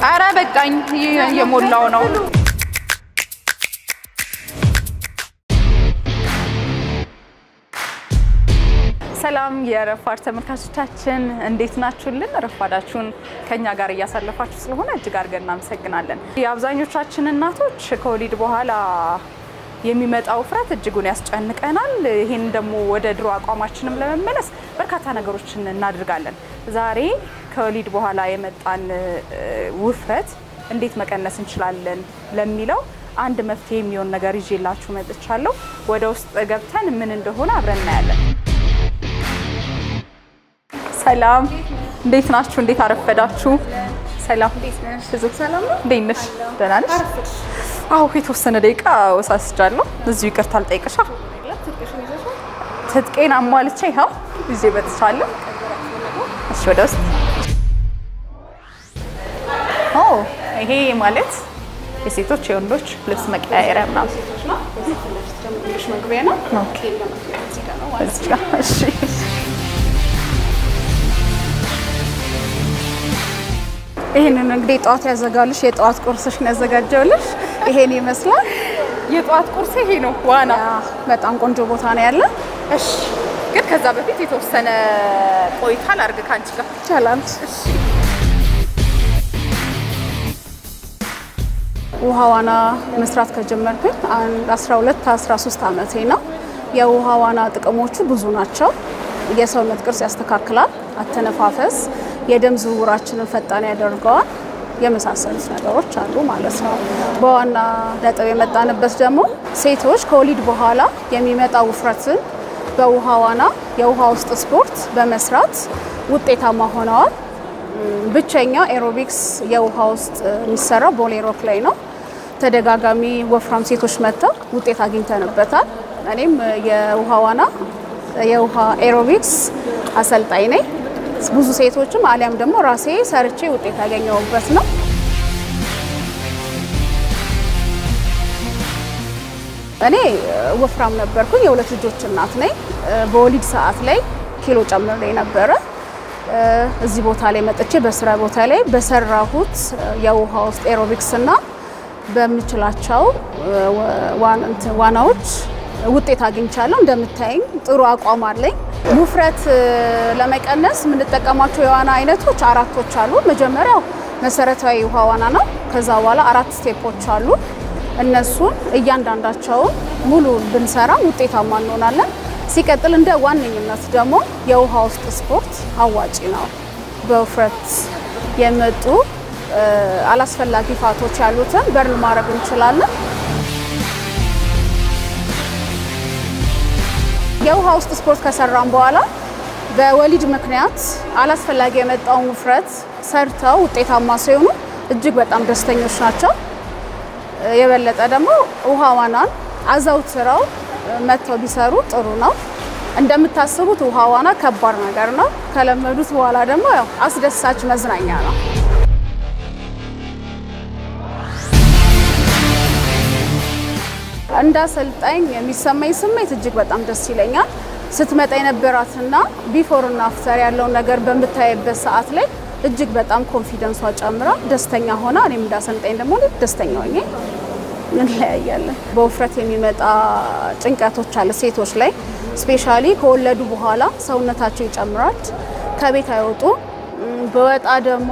ኧረ በቃኝ የሞላው ነው ሰላም የረፋድ ተመልካቾቻችን እንዴት ናችሁልን ረፋዳችሁን ከኛ ጋር ያሳለፋችሁ ስለሆነ እጅግ አድርገን እናመሰግናለን የአብዛኞቻችን እናቶች ከወሊድ በኋላ የሚመጣው ፍራት እጅጉን ያስጨንቀናል ይሄን ደግሞ ወደ ድሮ አቋማችንም ለመመለስ በርካታ ነገሮችን እናድርጋለን ዛሬ ከወሊድ በኋላ የመጣን ውፍረት እንዴት መቀነስ እንችላለን ለሚለው አንድ መፍትሄ የሚሆን ነገር ይዤላችሁ መጥቻለሁ ወደ ውስጥ ገብተን ምን እንደሆነ አብረን እናያለን ሰላም እንዴት ናችሁ እንዴት አረፈዳችሁ ሰላም እንዴት ነሽ ሰላም ነው እንዴት ነሽ ደህና ነሽ አው የተወሰነ ደቂቃ ወሳስጃለሁ እዚሁ ይቅርታ ልጠይቅሻ ትጥቄን አሟልቼ ይኸው እዚህ በተቻለ እሺ ወደ ውስጥ ይሄ ማለት የሴቶች የወንዶች ልብስ መቀያየሪያ ምናምን ነው ትንሽ መግቢያ ነው ኦኬ ለመግቢያ እዚህ ጋር ነው ማለት ነው እሺ ይሄንን እንግዲህ ጧት ያዘጋልሽ የጧት ቁርስሽን ያዘጋጀውልሽ ይሄን ይመስላል የጧት ቁርስ ይሄ ነው ዋና በጣም ቆንጆ ቦታ ነው ያለ እሺ ግን ከዛ በፊት የተወሰነ ቆይታ ላርግ ካንቺ ጋር ይቻላል እሺ ውሃ ዋና መስራት ከጀመርኩኝ 12 13 አመቴ ነው የውሃ ዋና ጥቅሞቹ ብዙ ናቸው የሰውነት ቅርጽ ያስተካክላል አተነፋፈስ የደም ዝውውራችንን ፈጣን ያደርጋል የመሳሰሉት ነገሮች አሉ ማለት ነው በዋና ነጥብ የመጣንበት ደግሞ ሴቶች ከወሊድ በኋላ የሚመጣ ውፍረትን በውሃ ዋና የውሃ ውስጥ ስፖርት በመስራት ውጤታማ ሆነዋል ብቸኛ ኤሮቢክስ የውሃ ውስጥ የሚሰራው ቦሌ ሮክ ላይ ነው ተደጋጋሚ ወፍራም ሴቶች መጥተው ውጤት አግኝተንበታል እኔም የውሃ ዋና የውሃ ኤሮቢክስ አሰልጣኝ ነኝ ብዙ ሴቶችም አሊያም ደግሞ ራሴ ሰርቼ ውጤት ያገኘሁበት ነው እኔ ወፍራም ነበርኩኝ የሁለት ልጆች እናት ነኝ በወሊድ ሰዓት ላይ ኪሎ ጨምሬ ነበር እዚህ ቦታ ላይ መጥቼ በስራ ቦታ ላይ በሰራሁት የውሃ ውስጥ ኤሮቢክስ እና በሚችላቸው ዋናዎች ውጤት አግኝቻለሁ እንደምታዩኝ ጥሩ አቋም አለኝ ውፍረት ለመቀነስ ምን ተጠቀማቸው የዋና አይነቶች አራቶች አሉ መጀመሪያው መሰረታዊ ውሃ ዋና ነው ከዛ በኋላ አራት ስቴፖች አሉ እነሱን እያንዳንዳቸው ሙሉ ብንሰራ ውጤታማ እንሆናለን ሲቀጥል እንደ ዋነኝነት ደግሞ የውሃ ውስጥ ስፖርት አዋጪ ነው በውፍረት የመጡ አላስፈላጊ ፋቶች ያሉትን በርን ማድረግ እንችላለን የውሃ ውስጥ ስፖርት ከሰራን በኋላ በወሊድ ምክንያት አላስፈላጊ የመጣውን ውፍረት ሰርተው ውጤታማ ሲሆኑ እጅግ በጣም ደስተኞች ናቸው የበለጠ ደግሞ ውሃ ዋናን አዘውትረው መተው ቢሰሩ ጥሩ ነው እንደምታስቡት ውሃ ዋና ከባድ ነገር ነው ከለመዱት በኋላ ደግሞ ያው አስደሳች መዝናኛ ነው እንዳሰልጣኝ የሚሰማኝ ስሜት እጅግ በጣም ደስ ይለኛል ስትመጣ የነበራትና ቢፎር እና አፍተር ያለው ነገር በመታየበት ሰዓት ላይ እጅግ በጣም ኮንፊደንሷ ጨምራ ደስተኛ ሆና እኔም እንዳሰልጣኝ ደግሞ ደስተኛ ሆኜ እንለያያለን በውፍረት የሚመጣ ጭንቀቶች አለ ሴቶች ላይ ስፔሻሊ ከወለዱ በኋላ ሰውነታቸው ይጨምራል ከቤት አይወጡ በወጣ ደግሞ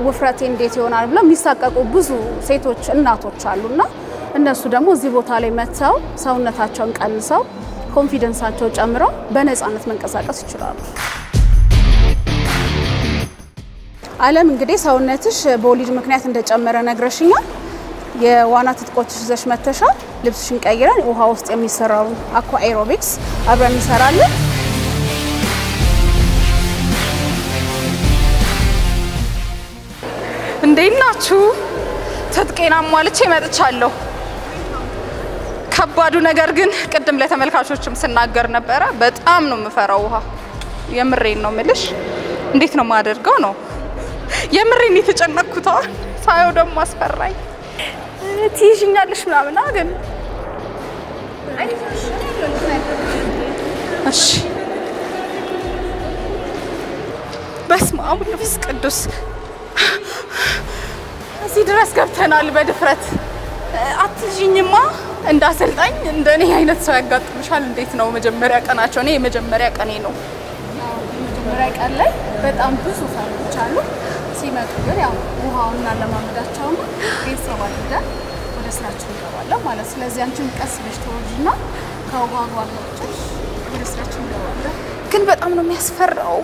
ውፍረቴ እንዴት ይሆናል ብለው የሚሳቀቁ ብዙ ሴቶች እናቶች አሉና እነሱ ደግሞ እዚህ ቦታ ላይ መተው ሰውነታቸውን ቀንሰው ኮንፊደንሳቸው ጨምረው በነፃነት መንቀሳቀስ ይችላሉ ዓለም እንግዲህ ሰውነትሽ በወሊድ ምክንያት እንደጨመረ ነግረሽኛል የዋና ትጥቆችሽ ይዘሽ መተሻል ልብስሽን ቀይረን ውሃ ውስጥ የሚሰራው አኳ ኤሮቢክስ አብረን እንሰራለን እንዴት ናችሁ ትጥቄን አሟልቼ መጥቻለሁ ከባዱ ነገር ግን ቅድም ለተመልካቾችም ስናገር ነበር በጣም ነው የምፈራው ውሃ የምሬን ነው ምልሽ እንዴት ነው ማደርገው ነው የምሬን የተጨነቅኩት ሳይው ደግሞ አስፈራኝ ትይዥኛለሽ ምናምን ግን እሺ በስመ አብ ወመንፈስ ቅዱስ እዚህ ድረስ ገብተናል በድፍረት አትጂኝማ እንዳሰልጣኝ እንደኔ አይነት ሰው ያጋጥምሻል እንዴት ነው መጀመሪያ ቀናቸው ነው የመጀመሪያ ቀኔ ነው መጀመሪያ ቀን ላይ በጣም ብዙ ፈሮች አሉ ሲመጡ ግን ያው ውሃውና ለማመዳቸው ነው ቤተሰብ አድርገን ወደ ስራችን እንገባለን ማለት ስለዚህ አንቺም ቀስ ብለሽ ተወርጂና ከውሃው ጋር ወደ ስራችን እንገባለን ግን በጣም ነው የሚያስፈራው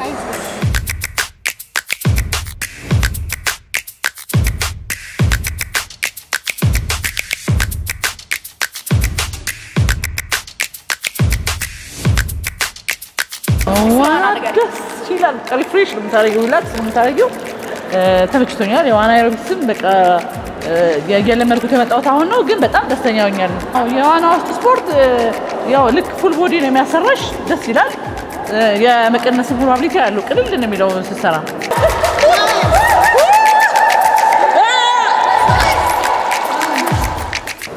ይላል ሪፍሬሽ ለምታረጊው ሪላክስ ለምታረጊው ተመችቶኛል የዋና ኤሮቢክስም በቃ የለመድኩት የመጣሁት አሁን ነው ግን በጣም ደስተኛ ሆኛለሁ የዋና ውስጥ ስፖርት ያው ልክ ፉል ቦዲ ነው የሚያሰራሽ ደስ ይላል የመቀነስ ፕሮባቢሊቲ ያለው ቅልል ነው የሚለው ሲሰራ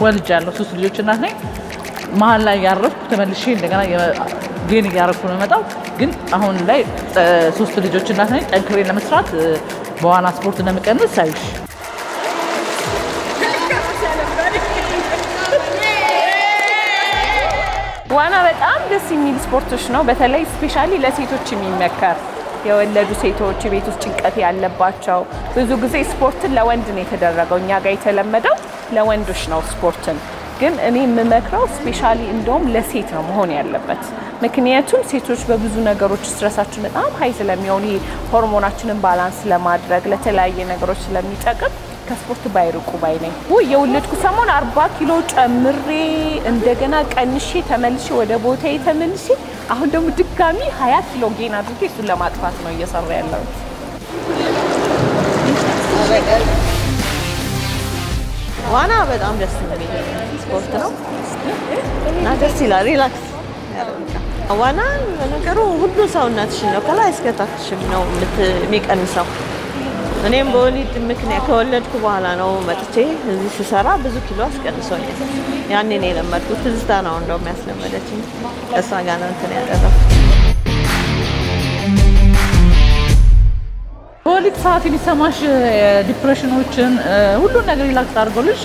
ወልጃለሁ ሶስት ልጆች እናት ነኝ መሀል ላይ ያረፍኩ ተመልሼ እንደገና ግን ያረኩ ነው መጣው ግን አሁን ላይ ሶስት ልጆች እናት ነኝ ጠንክሬ ለመስራት በዋና ስፖርት እንደምቀንስ ሳይሽ ዋና በጣም ደስ የሚል ስፖርቶች ነው በተለይ ስፔሻሊ ለሴቶች የሚመከር የወለዱ ሴቶች ቤት ውስጥ ጭንቀት ያለባቸው ብዙ ጊዜ ስፖርትን ለወንድ ነው የተደረገው እኛ ጋር የተለመደው ለወንዶች ነው ስፖርትን ግን እኔ የምመክረው ስፔሻሊ እንደውም ለሴት ነው መሆን ያለበት ምክንያቱም ሴቶች በብዙ ነገሮች ስትረሳችን በጣም ሃይ ስለሚሆን ሆርሞናችንን ባላንስ ለማድረግ ለተለያየ ነገሮች ስለሚጠቅም ከስፖርት ባይርቁ ባይ ነኝ ወይ የወለድኩ ሰሞን 40 ኪሎ ጨምሬ እንደገና ቀንሼ ተመልሼ ወደ ቦታዬ ተመልሼ አሁን ደግሞ ድጋሚ 20 ኪሎ ጌን አድርጌ እሱን ለማጥፋት ነው እየሰራ ያለው ዋና በጣም ደስ የሚል ስፖርት ነው እና ደስ ይላል ሪላክስ ያደርጋል ዋና ነገሩ ሁሉ ሰውነትሽን ነው ከላይ እስከ ታችም ነው የሚቀንሰው እኔም በወሊድ ምክንያት ከወለድኩ በኋላ ነው መጥቼ እዚህ ስሰራ ብዙ ኪሎ አስቀንሶኛል ያኔ ነው የለመድኩት ትዝታ ነው እንደውም ያስለመደችኝ እሷ ጋር ነው እንትን ያደረኩት በወሊድ ሰዓት የሚሰማሽ ዲፕሬሽኖችን ሁሉን ነገር ሪላክስ አድርጎልሽ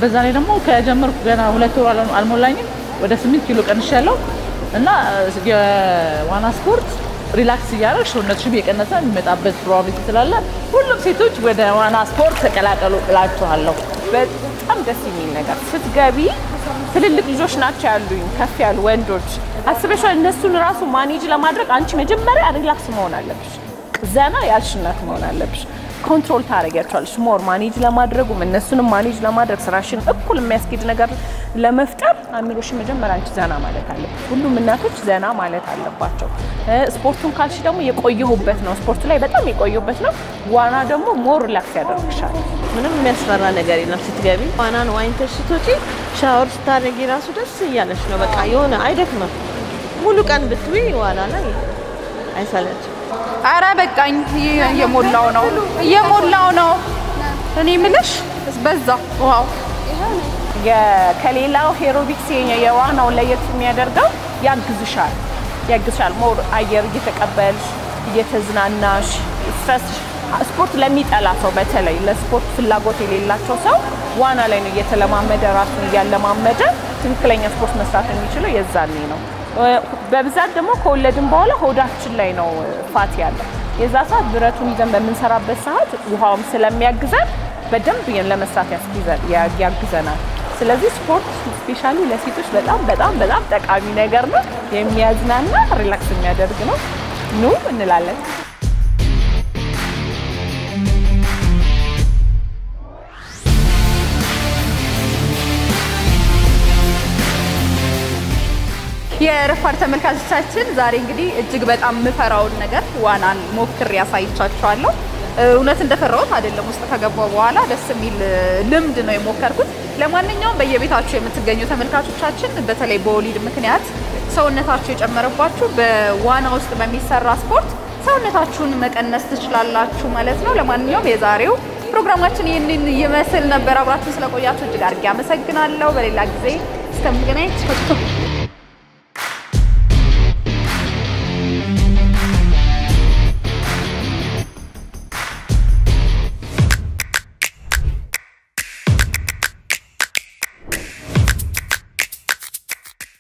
በዛ ላይ ደግሞ ከጀመርኩ ገና 2 ወር አልሞላኝም ወደ 8 ኪሎ ቀንሻለሁ እና የዋና ስፖርት ሪላክስ ያደርግሽ ሰውነትሽ እየቀነሰ የሚመጣበት ፕሮባቢሊቲ ስላለ ሁሉም ሴቶች ወደ ዋና ስፖርት ተቀላቀሉ እላችኋለሁ በጣም ደስ የሚል ነገር ስትገቢ ትልልቅ ልጆች ናቸው ያሉኝ ከፍ ያሉ ወንዶች አስበሽዋል እነሱን ራሱ ማኔጅ ለማድረግ አንቺ መጀመሪያ ሪላክስ መሆን አለብሽ ዘና ያልሽነት መሆን አለብሽ ኮንትሮል ታረጋቸዋለሽ ሞር ማኔጅ ለማድረጉ እነሱንም ማኔጅ ለማድረግ ስራሽን እኩል የሚያስኬድ ነገር ለመፍጠር አሚሮሽ መጀመሪያ አንቺ ዘና ማለት አለብሽ ሁሉም እናቶች ዘና ማለት አለባቸው ስፖርቱን ካልሽ ደግሞ የቆየሁበት ነው ስፖርቱ ላይ በጣም የቆየሁበት ነው ዋና ደግሞ ሞር ሪላክስ ያደርግሻል ምንም የሚያስፈራ ነገር የለም ስትገቢ ዋናን ዋኝተሽ ስትወጪ ሻወር ስታደርጊ ራሱ ደስ እያለሽ ነው በቃ የሆነ አይደክምም ሙሉ ቀን ብትውይ ዋና ላይ አይሰለችም አረ በቃኝ እየሞላው ነው እኔ ምልሽ በዛ ዋው ከሌላው ኤሮቢክስ የዋናው ለየት የሚያደርገው ያግዝሻል ሞር አየር እየተቀበልሽ እየተዝናናሽ ስትረስ ስፖርት ለሚጠላ ሰው በተለይ ለስፖርት ፍላጎት የሌላቸው ሰው ዋና ላይ ነው እየተለማመደ ራሱን እያለማመደ ትክክለኛ ስፖርት መስራት የሚችለው የዛኔ ነው በብዛት ደግሞ ከወለድን በኋላ ሆዳችን ላይ ነው ፋት ያለው የዛ ሰዓት ብረቱን ይዘን በመንሰራበት ሰዓት ውሃውም ስለሚያግዘን በደንብ ለመስራት ያግዘናል ስለዚህ ስፖርት ስፔሻሊ ለሴቶች በጣም ጠቃሚ ነገር ነው የሚያዝናና ሪላክስ የሚያደርግ ነው ኑ እንላለን የረፋድ ተመልካቾቻችን ዛሬ እንግዲህ እጅግ በጣም ምፈራውን ነገር ዋናን ሞክር ያሳይቻችኋለሁ እውነት እንደፈራሁት አይደለም ውስጥ ከገባው በኋላ ደስ የሚል ልምድ ነው የሞከርኩት ለማንኛውም በየቤታችሁ የምትገኙ ተመልካቾቻችን በተለይ በወሊድ ምክንያት ሰውነታችሁ የጨመረባችሁ በዋና ውስጥ በሚሰራ ስፖርት ሰውነታችሁን መቀነስ ትችላላችሁ ማለት ነው ለማንኛውም የዛሬው ፕሮግራማችን ይሄንን ይመስል ነበር አብራችሁ ስለቆያችሁ እጅግ አድርጌ አመሰግናለሁ በሌላ ጊዜ እስከምንገናኝ